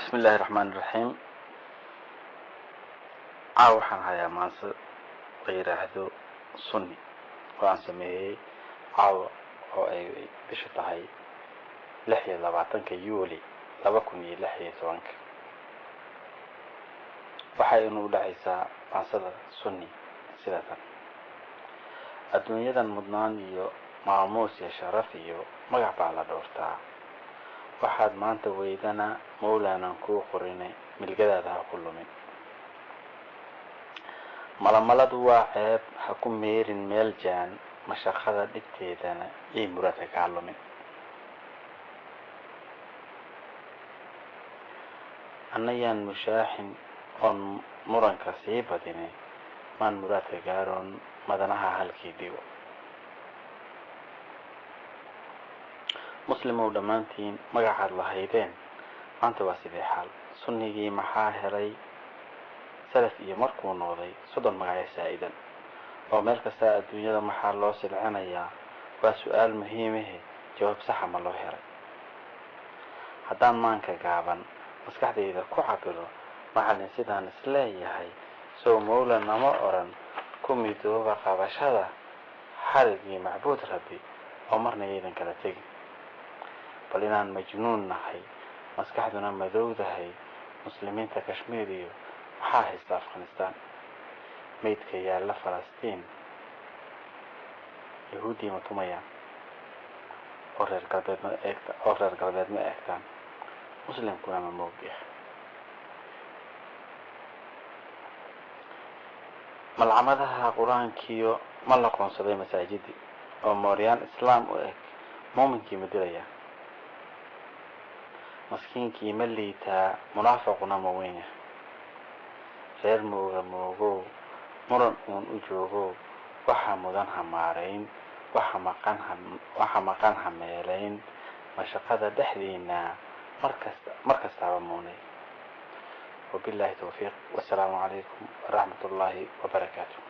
بسم الله الرحمن الرحيم. waxaan hayaa maanse la yiraahdo sunni waan sameeyay caawa oo ay bisha tahay 26 Yuuli 2016. waxay inuu dhacaysaa maansada sunni sidatan: adduunyadan mudnaan iyo maamuus iyo sharaf iyo magac baa la doortaa. waxaad maanta weydana mawlaana ku qorinay milgadaada ha ku lumin. malamaladu waa ceeb, ha ku meerin meel jaan, mashaqada dhibteedana iyo muradka kaa lumin. annayaan mushaaxin oon muranka sii badine, maan muradka gaaroon madanaha halkii dhigo. muslimow dhammaantiin magacaad lahaydeen maanta waa sidee xaal? sunnigii maxaa helay salaf iyo markuu noqday 30 magac saa'idan oo meel kasta adduunyada maxaa loo silcinayaa? waa su'aal muhiim ah, jawaab sax ma loo helay? haddaan maanka gaaban maskaxdayda ku cabiro macallin sidaan isleeyahay, soo mawlan nama oran ku midooba qabashada xarigii macbuud rabbi oo marna yeedan kala tegin. bal inaan majnuun nahay, maskaxduna madowdahay. muslimiinta Kashmir iyo maxaa haysta Afghanistan, meydka yaalla Falastiin yahuudi ma tumayaan oo reer galbeed ma eegtaan. muslimkuna ma moogyahay. malcamadaha qur-aankiyo ma la qoonsaday masaajidi oo mooryaan islaam u eg muuminkii ma dilaya. maskiinkii ma liitaa, munaafiquna ma weyna. reer moogow muran uun u joogo, waxa mudan hamaarayn, waxa maqan hameelayn. mashaqada dhexdiina markastaba muunay. wabillahi tawfiiq. wassalaamu calaykum waraxmatullaahi wabarakaatuh.